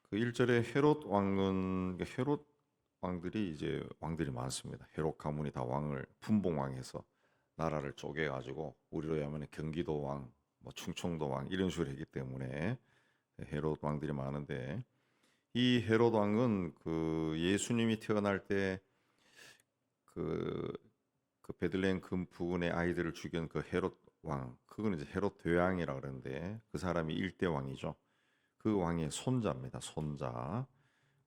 그 1절에 헤롯 왕은 헤롯 왕들이 이제 왕들이 많습니다. 헤롯 가문이 다 왕을 분봉왕해서 나라를 쪼개 가지고 우리로 하면 경기도 왕, 뭐 충청도 왕 이런 식으로 했기 때문에 헤롯 왕들이 많은데 이 헤롯 왕은 그 예수님이 태어날 때 그 베들레헴 그 부근의 아이들을 죽인 그 헤롯 왕, 그거는 이제 헤롯 대왕이라 그러는데 그 사람이 일대 왕이죠. 그 왕의 손자입니다. 손자.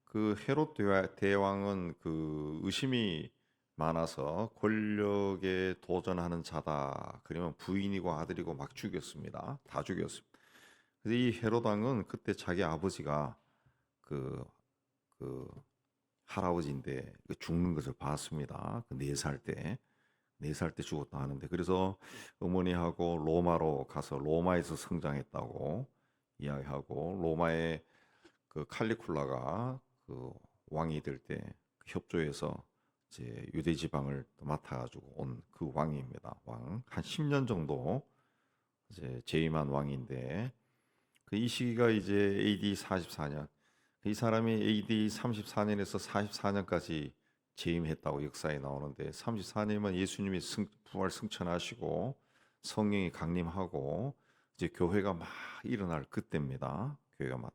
그 헤롯 대왕은 그 의심이 많아서 권력에 도전하는 자다. 그러면 부인이고 아들이고 막 죽였습니다. 다 죽였습니다. 그래서 이 헤롯 왕은 그때 자기 아버지가 그, 그 할아버지인데 그 죽는 것을 봤습니다. 그 4살 때. 4살 때 죽었다 하는데 그래서 어머니하고 로마로 가서 로마에서 성장했다고 이야기하고 로마의 그 칼리굴라가 그 왕이 될 때 협조해서 이제 유대 지방을 맡아가지고 온 그 왕입니다. 왕 한 10년 정도 이제 재임한 왕인데 그 이 시기가 이제 AD 44년. 이 사람이 AD 34년에서 44년까지 재임했다고 역사에 나오는데 34년이면 예수님이 부활 승천하시고 성령이 강림하고 이제 교회가 막 일어날 그때입니다. 교회가 막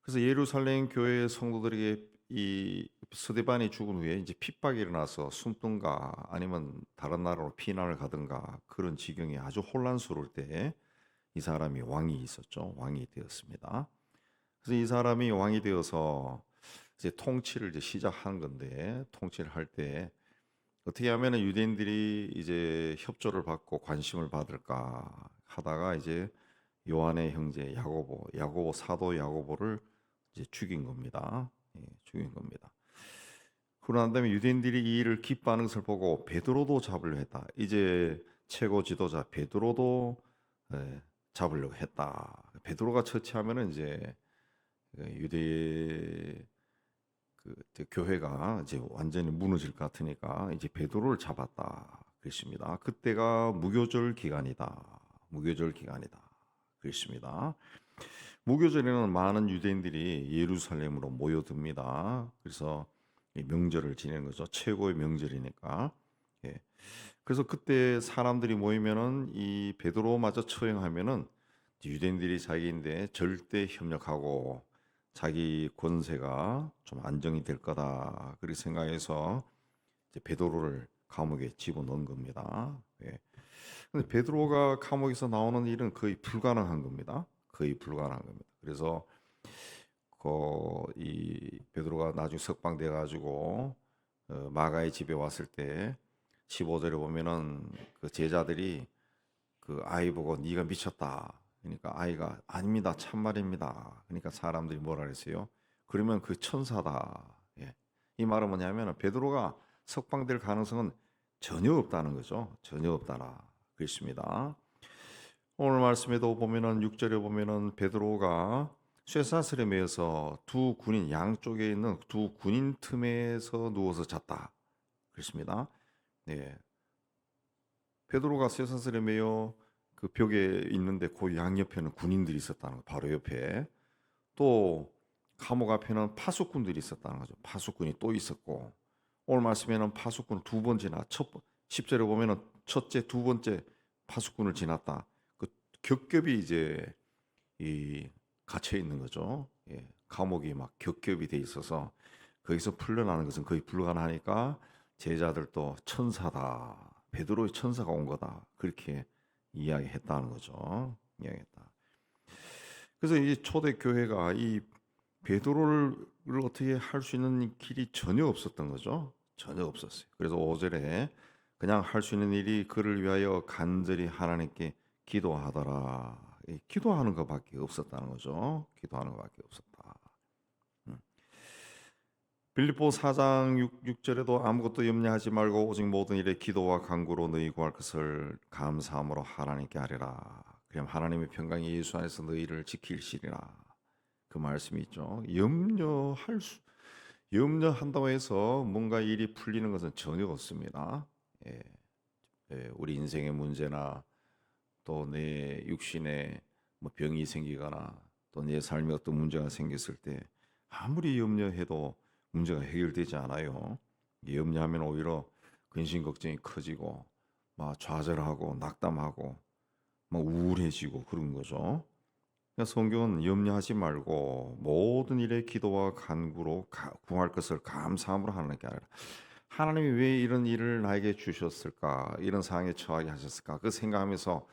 그래서 예루살렘 교회 성도들에게 이 스데반이 죽은 후에 이제 핍박이 일어나서 숨든가 아니면 다른 나라로 피난을 가든가 그런 지경이 아주 혼란스러울 때 이 사람이 왕이 있었죠. 왕이 되었습니다. 그래서 이 사람이 왕이 되어서 이제 통치를 이제 시작한 건데 통치를 할 때 어떻게 하면은 유대인들이 이제 협조를 받고 관심을 받을까 하다가 이제 요한의 형제 야고보 사도 야고보를 이제 죽인 겁니다. 예, 죽인 겁니다. 그러고 난 다음에 유대인들이 이 일을 기뻐하는 것을 보고 베드로도 잡으려 했다. 이제 최고 지도자 베드로도 잡으려고 했다. 베드로가 처치하면은 이제 유대 교회가 이제 완전히 무너질 것 같으니까 이제 베드로를 잡았다. 그랬습니다. 그때가 무교절 기간이다. 무교절 기간이다. 그랬습니다. 무교절에는 많은 유대인들이 예루살렘으로 모여듭니다. 그래서 명절을 지내는 거죠. 최고의 명절이니까. 예. 그래서 그때 사람들이 모이면은 이 베드로마저 처형하면은 유대인들이 자기인데 절대 협력하고 자기 권세가 좀 안정이 될 거다. 그렇게 생각해서 이제 베드로를 감옥에 집어넣은 겁니다. 예. 근데 베드로가 감옥에서 나오는 일은 거의 불가능한 겁니다. 거의 불가능한 겁니다. 그래서 이 베드로가 나중에 석방돼 가지고 마가의 집에 왔을 때 15절에 보면은 그 제자들이 그 아이 보고 네가 미쳤다. 그러니까 아이가 아닙니다. 참말입니다. 그러니까 사람들이 뭐라 그랬어요? 그러면 그 천사다. 예. 이 말은 뭐냐면 베드로가 석방될 가능성은 전혀 없다는 거죠. 전혀 없다라. 그렇습니다. 오늘 말씀에도 보면은 6절에 보면은 베드로가 쇠사슬에 매여서 두 군인 양쪽에 있는 두 군인 틈에서 누워서 잤다. 그렇습니다. 네. 베드로가 쇠사슬에 매여 그 벽에 있는데 그 양옆에는 군인들이 있었다는 거. 바로 옆에. 또 감옥 앞에는 파수꾼들이 있었다는 거죠. 파수꾼이 또 있었고 오늘 말씀에는 파수꾼을 두 번 지나 10절에 보면은 첫째, 두 번째 파수꾼을 지났다. 그 겹겹이 이제 이 갇혀 있는 거죠. 예, 감옥이 막 겹겹이 돼 있어서 거기서 풀려나는 것은 거의 불가능하니까 제자들도 천사다. 베드로의 천사가 온 거다. 그렇게 이야기했다는 거죠. 이야기했다. 그래서 이 초대 교회가 이 베드로를 어떻게 할 수 있는 길이 전혀 없었던 거죠. 전혀 없었어요. 그래서 5절에 그냥 할 수 있는 일이 그를 위하여 간절히 하나님께 기도하더라. 기도하는 것밖에 없었다는 거죠. 기도하는 것밖에 없었다. 음. 빌립보 4장 6절에도 아무것도 염려하지 말고 오직 모든 일에 기도와 간구로 너희 구할 것을 감사함으로 하나님께 아뢰라. 그럼 하나님의 평강이 예수 안에서 너희를 지키시리라. 그 말씀이 있죠. 염려한다고 해서 뭔가 일이 풀리는 것은 전혀 없습니다. 예, 우리 인생의 문제나 또 내 육신에 뭐 병이 생기거나 또 내 삶에 어떤 문제가 생겼을 때 아무리 염려해도 문제가 해결되지 않아요. 염려하면 오히려 근심 걱정이 커지고 막 좌절하고 낙담하고 막 우울해지고 그런 거죠. 그러니까 성경은 염려하지 말고 모든 일에 기도와 간구로 구할 것을 감사함으로 하는 게 아니라 하나님이 왜 이런 일을 나에게 주셨을까? 이런 상황에 처하게 하셨을까? 그 생각하면서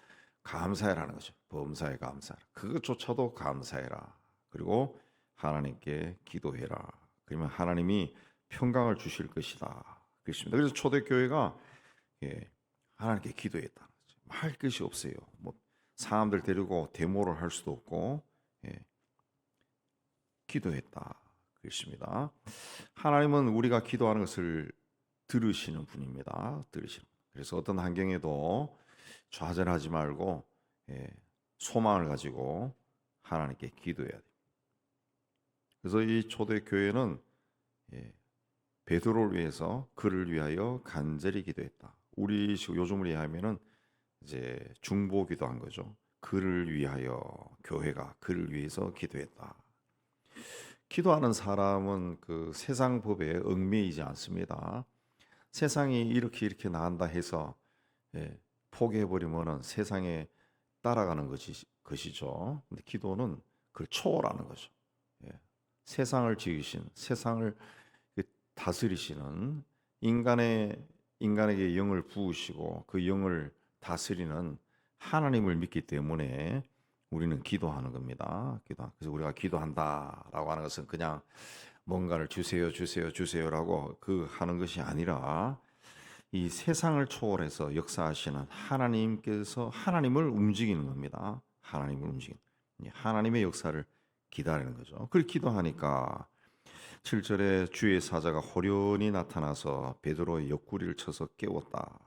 감사해라는 거죠. 범사에 감사해라. 그것조차도 감사해라. 그리고 하나님께 기도해라. 그러면 하나님이 평강을 주실 것이다. 그렇습니다. 그래서 초대교회가 예, 하나님께 기도했다는 거죠. 할 것이 없어요. 뭐 사람들 데리고 데모를 할 수도 없고 예, 기도했다. 그렇습니다. 하나님은 우리가 기도하는 것을 들으시는 분입니다. 들으시는. 그래서 어떤 환경에도 좌절하지 말고 예, 소망을 가지고 하나님께 기도해야 돼요. 그래서 이 초대 교회는 예, 베드로를 위해서 그를 위하여 간절히 기도했다. 우리 요즘으로 이해하면은 이제 중보 기도한 거죠. 그를 위하여 교회가 그를 위해서 기도했다. 기도하는 사람은 그 세상 법에 얽매이지 않습니다. 세상이 이렇게 나간다 해서 예, 포기해 버리면은 세상에 따라가는 것이죠. 근데 기도는 그걸 초월하는 거죠. 예, 세상을 지으신, 세상을 다스리시는 인간에게 영을 부으시고 그 영을 다스리는 하나님을 믿기 때문에 우리는 기도하는 겁니다. 그래서 우리가 기도한다라고 하는 것은 그냥 뭔가를 주세요라고 그 하는 것이 아니라 이 세상을 초월해서 역사하시는 하나님께서 하나님을 움직이는 겁니다. 하나님을 움직이는 하나님의 역사를 기다리는 거죠. 그걸 기도하니까 7절에 주의 사자가 호련히 나타나서 베드로의 옆구리를 쳐서 깨웠다.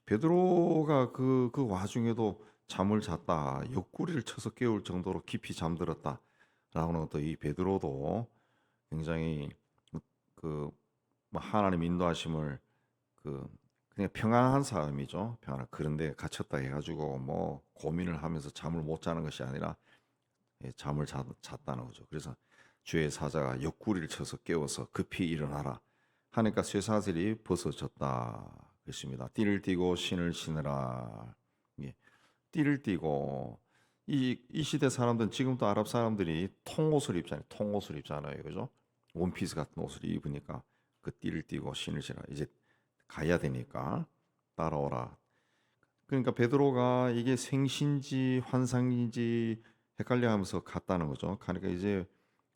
베드로가 그 와중에도 잠을 잤다. 옆구리를 쳐서 깨울 정도로 깊이 잠들었다. 라고는 것도 이 베드로도 굉장히 그 하나님 인도하심을 그냥 평안한 사람이죠. 평안. 그런데 갇혔다 해가지고 뭐 고민을 하면서 잠을 못 자는 것이 아니라 잠을 잤다는 거죠. 그래서 주의 사자가 옆구리를 쳐서 깨워서 급히 일어나라 하니까 쇠사슬이 벗어졌다. 그렇습니다. 띠를 띠고 신을 신으라. 예. 띠를 띠고 이 시대 사람들은 지금도 아랍 사람들이 통옷을 입잖아요. 그죠? 원피스 같은 옷을 입으니까 그 띠를 띠고 신을 신으라. 이제 가야 되니까 따라오라. 그러니까 베드로가 이게 생신지 환상인지 헷갈려하면서 갔다는 거죠. 그러니까 이제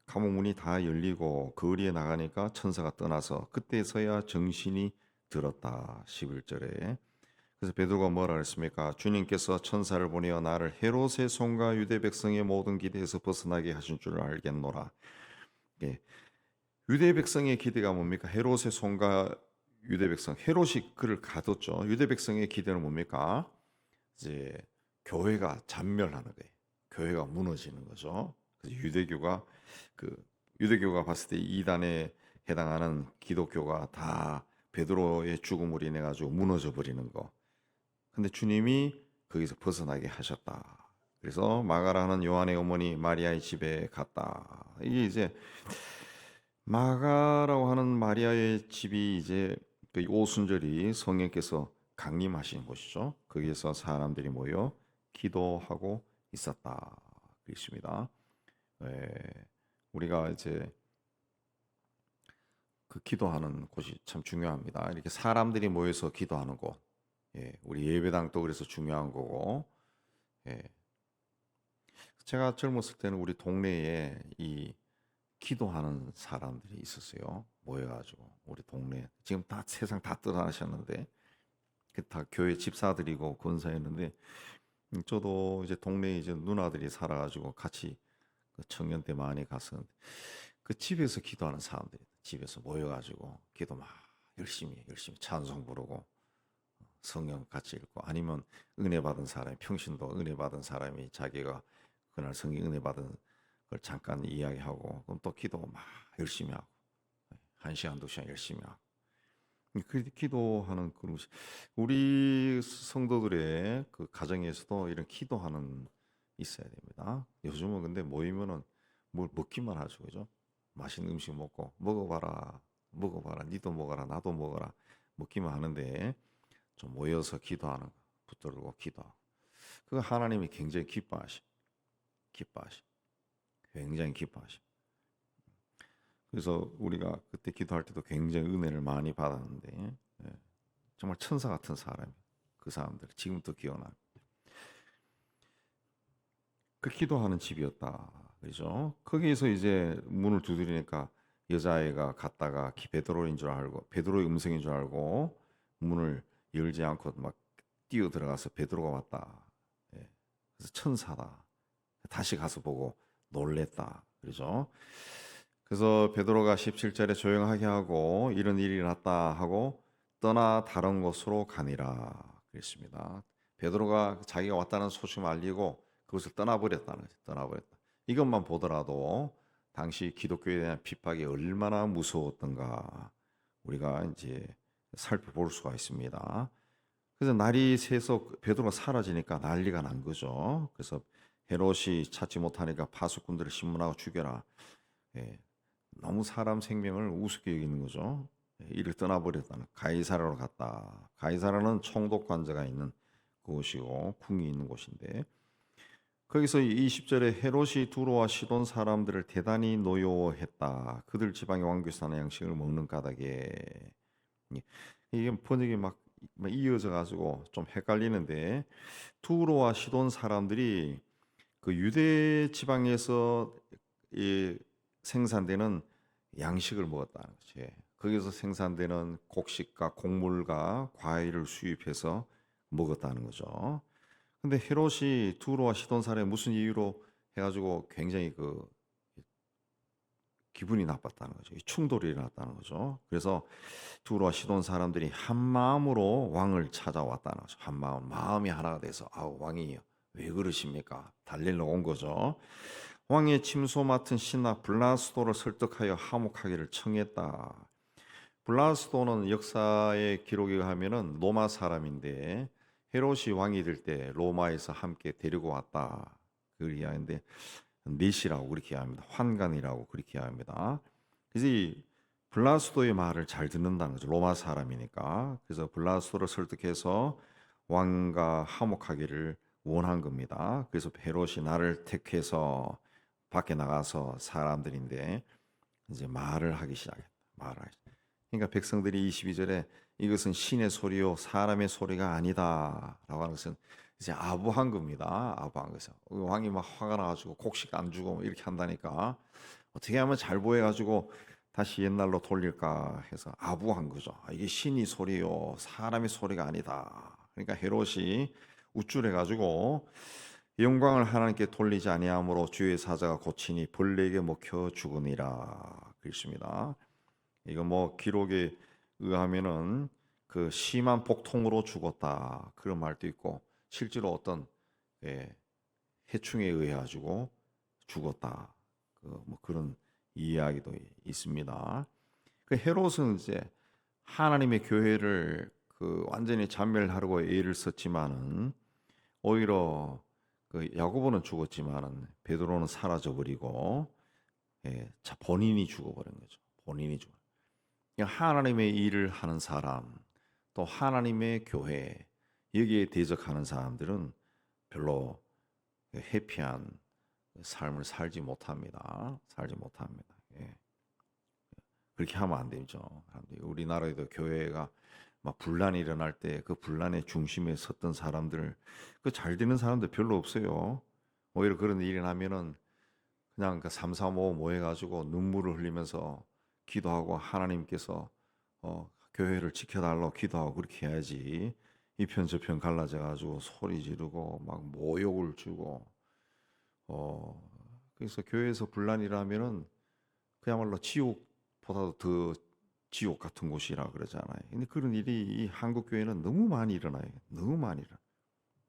감옥 문이 다 열리고 거리에 나가니까 천사가 떠나서 그때서야 정신이 들었다. 11절에. 그래서 베드로가 뭐라 그랬습니까? 주님께서 천사를 보내어 나를 헤롯의 손과 유대 백성의 모든 기대에서 벗어나게 하신 줄 알겠노라. 예. 유대 백성의 기대가 뭡니까? 헤롯의 손과 유대 백성. 헤롯이 그를 가뒀죠. 유대 백성의 기대는 뭡니까? 이제 교회가 잔멸하는 거예요. 교회가 무너지는 거죠. 그래서 유대교가 봤을 때 이단에 해당하는 기독교가 다 베드로의 죽음으로 인해 가지고 무너져 버리는 거. 근데 주님이 거기서 벗어나게 하셨다. 그래서 마가라는 요한의 어머니 마리아의 집에 갔다. 이게 이제 마가라고 하는 마리아의 집이 이제 그 오순절이 성령께서 강림하신 곳이죠. 거기에서 사람들이 모여 기도하고 있었다. 그렇습니다. 우리가 이제 그 기도하는 곳이 참 중요합니다. 이렇게 사람들이 모여서 기도하는 곳, 우리 예배당도 그래서 중요한 거고, 제가 젊었을 때는 우리 동네에 이 기도하는 사람들이 있었어요. 모여가지고 우리 동네 지금 다 세상 다 떠나셨는데 다 교회 집사들이고 권사였는데 저도 이제 동네에 이제 누나들이 살아가지고 같이 그 청년 때 많이 갔었는데 그 집에서 기도하는 사람들이 집에서 모여가지고 기도 막 열심히 찬송 부르고 성경 같이 읽고 아니면 은혜 받은 사람이 평신도 은혜 받은 사람이 자기가 그날 성경 은혜 받은 걸 잠깐 이야기하고 그럼 또 기도 막 열심히 하고 1시간 2시간 열심히 하고 그 기도하는 그런 것이 우리 성도들의 그 가정에서도 이런 기도하는 있어야 됩니다. 요즘은 근데 모이면은 뭘 먹기만 하죠, 그죠? 맛있는 음식 먹고 먹어봐라, 먹어봐라, 니도 먹어라, 나도 먹어라, 먹기만 하는데 좀 모여서 기도하는 거, 붙들고 기도하고 그거 하나님이 굉장히 기뻐하시, 굉장히 기뻐하시. 그래서 우리가 그때 기도할 때도 굉장히 은혜를 많이 받았는데 예, 정말 천사 같은 사람이 그 사람들 지금도 기억나. 그 기도하는 집이었다. 그죠? 거기에서 이제 문을 두드리니까 여자아이가 갔다가 베드로인 줄 알고 베드로의 음성인 줄 알고 문을 열지 않고 막 뛰어 들어가서 베드로가 왔다. 예. 그래서 천사다. 다시 가서 보고 놀랬다. 그죠? 그래서 베드로가 17절에 조용하게 하고 이런 일이 났다 하고 떠나 다른 곳으로 가니라 그랬습니다. 베드로가 자기가 왔다는 소식을 알리고 그것을 떠나버렸다는 거죠. 떠나버렸다. 이것만 보더라도 당시 기독교에 대한 핍박이 얼마나 무서웠던가 우리가 이제 살펴볼 수가 있습니다. 그래서 날이 새서 베드로가 사라지니까 난리가 난 거죠. 그래서 헤롯이 찾지 못하니까 파수꾼들을 신문하고 죽여라. 예, 너무 사람 생명을 우습게 여기는 거죠. 예, 이를 떠나버렸다는 가이사라로 갔다. 가이사라는 총독 관저가 있는 곳이고 궁이 있는 곳인데 거기서 20절에 헤롯이 두로와 시돈 사람들을 대단히 노여워했다. 그들 지방의 왕교에서 나는 양식을 먹는 까닭에 이게 번역이 막 이어져 가지고 좀 헷갈리는데 두로와 시돈 사람들이 그 유대 지방에서 이 생산되는 양식을 먹었다는 거지. 거기서 생산되는 곡식과 곡물과 과일을 수입해서 먹었다는 거죠. 근데 헤롯이 두로와 시돈 사람이 무슨 이유로 해가지고 굉장히 그 기분이 나빴다는 거죠. 충돌이 일어났다는 거죠. 그래서 두로와 시돈 사람들이 한 마음으로 왕을 찾아왔다는 거죠. 한 마음이 하나가 돼서 왕이 왜 그러십니까? 달릴러 온 거죠. 왕의 침소 맡은 신하 블라스도를 설득하여 화목하기를 청했다. 블라스도는 역사의 기록에 의하면은 로마 사람인데 헤롯이 왕이 될 때 로마에서 함께 데리고 왔다. 그걸 이야기하는데 넷이라고 그렇게 이야기합니다. 환관이라고 그렇게 이야기합니다. 그래서 이 블라스도의 말을 잘 듣는다는 거죠. 로마 사람이니까. 그래서 블라스도를 설득해서 왕과 화목하기를 원한 겁니다. 그래서 헤롯이 나를 택해서 밖에 나가서 사람들인데 이제 말을 하기 시작했다. 그러니까 백성들이 22절에 이것은 신의 소리요 사람의 소리가 아니다라고 하는 것은 이제 아부한 겁니다. 아부한 것은 왕이 막 화가 나가지고 곡식 안 주고 이렇게 한다니까 어떻게 하면 잘 보여가지고 다시 옛날로 돌릴까 해서 아부한 거죠. 이게 신의 소리요 사람의 소리가 아니다. 그러니까 헤롯이 우쭐해가지고 영광을 하나님께 돌리지 아니함으로 주의 사자가 고치니 벌레에게 먹혀 죽으니라 그랬습니다. 이거 뭐 기록에 의하면은 그 심한 복통으로 죽었다 그런 말도 있고 실제로 어떤 해충에 의해 가지고 죽었다 그 뭐 그런 이야기도 있습니다. 그 헤롯은 이제 하나님의 교회를 그 완전히 잔멸하려고 애를 썼지만은 오히려 그 야고보는 죽었지만은 베드로는 사라져 버리고 자 본인이 죽어버린 거죠. 본인이 죽어. 하나님의 일을 하는 사람, 또 하나님의 교회 여기에 대적하는 사람들은 별로 해피한 삶을 살지 못합니다. 살지 못합니다. 예. 그렇게 하면 안 되죠. 우리나라에도 교회가 막 분란이 일어날 때 그 분란의 중심에 섰던 사람들, 그 잘 되는 사람들 별로 없어요. 오히려 그런 일이 나면은 그냥 그 삼삼오오 모여가지고 눈물을 흘리면서 기도하고 하나님께서 교회를 지켜달라고 기도하고 그렇게 해야지 이 편 저 편 갈라져 가지고 소리 지르고 막 모욕을 주고 그래서 교회에서 분란이라면은 그야말로 지옥보다도 더 지옥 같은 곳이라 그러잖아요. 근데 그런 일이 이 한국 교회는 너무 많이 일어나요. 너무 많이 일어나.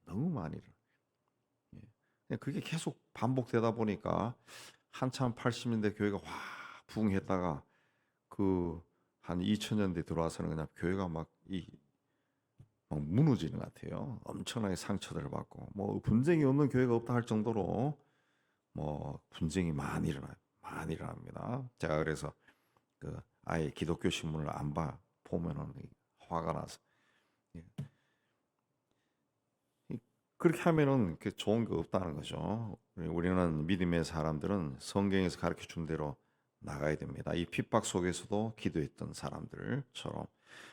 너무 많이 일어나. 예. 그냥 그게 계속 반복되다 보니까 한참 80년대 교회가 와 부흥했다가 그 한 2000년대 들어와서는 그냥 교회가 막 이 막 무너지는 것 같아요. 엄청나게 상처를 받고 뭐 분쟁이 없는 교회가 없다 할 정도로 뭐 분쟁이 많이 일어나요. 많이 일어납니다. 제가 그래서 그 아예 기독교 신문을 안 봐 보면은 화가 나서 예. 그렇게 하면은 그 좋은 게 없다는 거죠. 우리는 믿음의 사람들은 성경에서 가르쳐 준 대로 나가야 됩니다. 이 핍박 속에서도 기도했던 사람들처럼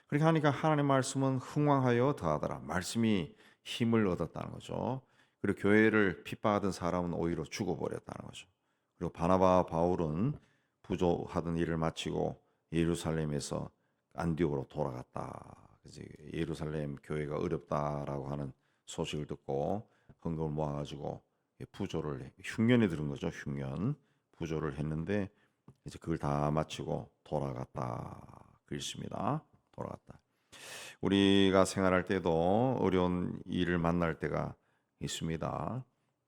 그렇게 하니까 하나님의 말씀은 흥왕하여 더하더라. 말씀이 힘을 얻었다는 거죠. 그리고 교회를 핍박하던 사람은 오히려 죽어버렸다는 거죠. 그리고 바나바 바울은 부조하던 일을 마치고 예루살렘에서 안디옥으로 돌아갔다. 그래서 예루살렘 교회가 어렵다라고 하는 소식을 듣고 헌금을 모아가지고 부조를 흉년에 들은 거죠. 흉년 부조를 했는데 이제 그걸 다 마치고 돌아갔다. 그렇습니다. 돌아갔다. 우리가 생활할 때도 어려운 일을 만날 때가 있습니다.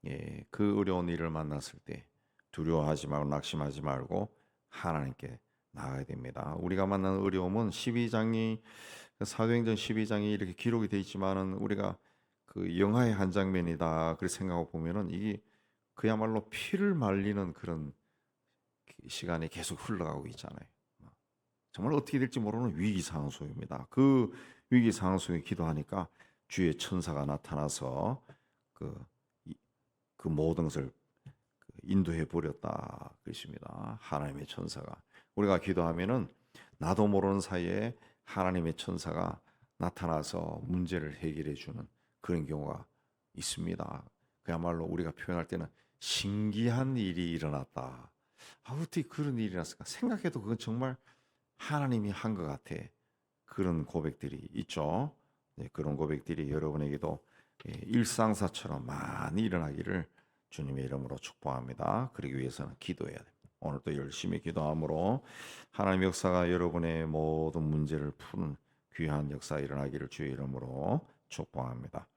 예, 그 어려운 일을 만났을 때 두려워하지 말고 낙심하지 말고 하나님께 나가야 됩니다. 우리가 만난 어려움은 12장이 사도행전 12장이 이렇게 기록이 되어 있지만은 우리가 그 영화의 한 장면이다. 그렇게 생각하고 보면은 이게 그야말로 피를 말리는 그런 시간이 계속 흘러가고 있잖아요. 정말 어떻게 될지 모르는 위기 상황 속입니다. 그 위기 상황 속에 기도하니까 주의 천사가 나타나서 그, 그 모든 것을 인도해 버렸다 그것입니다. 하나님의 천사가 우리가 기도하면은 나도 모르는 사이에 하나님의 천사가 나타나서 문제를 해결해 주는 그런 경우가 있습니다. 그야말로 우리가 표현할 때는 신기한 일이 일어났다. 어떻게 그런 일이 일어났을까? 생각해도 그건 정말 하나님이 한 것 같아. 그런 고백들이 있죠. 네, 그런 고백들이 여러분에게도 일상사처럼 많이 일어나기를 주님의 이름으로 축복합니다. 그러기 위해서는 기도해야 됩니다. 오늘도 열심히 기도함으로 하나님의 역사가 여러분의 모든 문제를 푸는 귀한 역사 일어나기를 주의 이름으로 축복합니다.